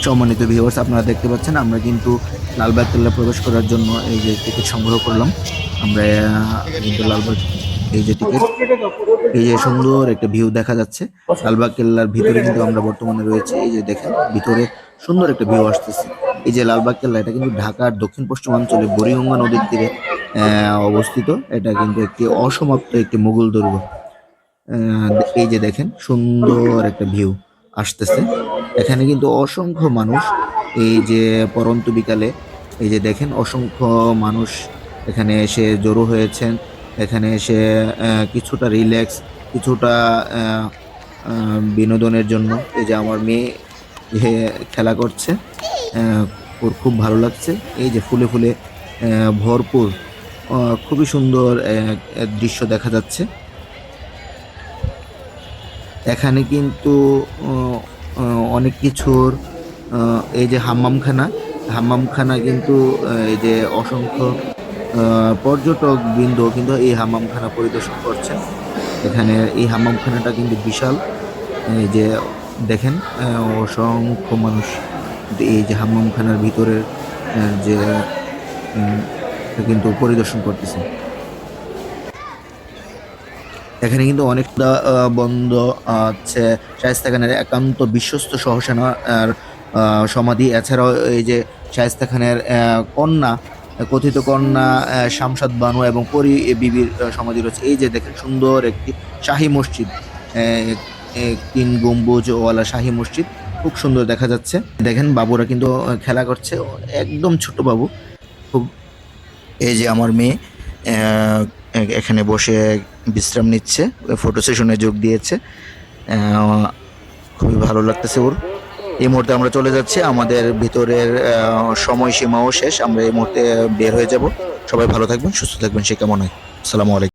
সম্মানিত ভিউয়ার্স, আপনারা দেখতে পাচ্ছেন আমরা কিন্তু লালবাগ কেল্লা প্রবেশ করার জন্য এই যে টিকিট সংগ্রহ করলাম। আমরা কিন্তু লালবাগ এই যে টিকিট, এই যে সুন্দর একটা ভিউ দেখা যাচ্ছে লালবাগ কেল্লার ভিতরে কিন্তু আমরা বর্তমানে রয়েছে। এই যে দেখেন ভিতরে সুন্দর একটা ভিউ আসতেছে। এই যে লালবাগ কেল্লা, এটা কিন্তু ঢাকার দক্ষিণ পশ্চিমাঞ্চলে বুড়িগঙ্গা নদীর তীরে অবস্থিত। এটা কিন্তু একটি অসমাপ্ত একটি মুঘল দুর্গ। আহ, এই যে দেখেন সুন্দর একটা ভিউ আসতেছে। এখানে কিন্তু অসংখ্য মানুষ, এই যে পরন্ত বিকালে এই যে দেখেন অসংখ্য মানুষ এখানে এসে জড়ো হয়েছেন। এখানে এসে কিছুটা রিল্যাক্স, কিছুটা আহ, বিনোদনের জন্য। এই যে আমার মেয়ে যে খেলা করছে, আহ, ওর খুব ভালো লাগছে। এই যে ফুলে ফুলে ভরপুর, খুবই সুন্দর দৃশ্য দেখা যাচ্ছে। এখানে কিন্তু আহ, অনেক কিছুর, এই যে হাম্মামখানা কিন্তু এই যে অসংখ্য পর্যটক বৃন্দ কিন্তু এই হাম্মামখানা পরিদর্শন করছেন। এখানে এই হাম্মামখানাটা কিন্তু বিশাল। এই যে দেখেন অসংখ্য মানুষ এই যে হাম্মামখানার ভিতরের যে উম, কিন্তু পরিদর্শন করতেছেন। এখানে কিন্তু অনেকটা বন্ধ হচ্ছে শায়েস্তা খানের একান্ত বিশ্বস্ত সহসেনা আর সমাধি। এছাড়াও এই যে শায়েস্তা খানের কন্যা, কথিত কন্যা শামশাদ বানু এবং পরী বিবির সমাধি রয়েছে। এই যে দেখেন সুন্দর একটি শাহী মসজিদ, তিন গম্বুজ ওয়ালা শাহী মসজিদ, খুব সুন্দর দেখা যাচ্ছে। দেখেন বাবুরা কিন্তু খেলা করছে, একদম ছোট বাবু খুব। এই যে আমার মেয়ে আহ, এখানে বসে বিশ্রাম নিচ্ছে, ফটো সেশনে যোগ দিয়েছে। আহ, খুবই ভালো লাগতেছে ওর। এই মুহূর্তে আমরা চলে যাচ্ছি, আমাদের ভিতরের সময়সীমাও শেষ, আমরা এই মুহূর্তে বের হয়ে যাব। সবাই ভালো থাকবেন, সুস্থ থাকবেন, সে কামনায়। আসসালামু আলাইকুম।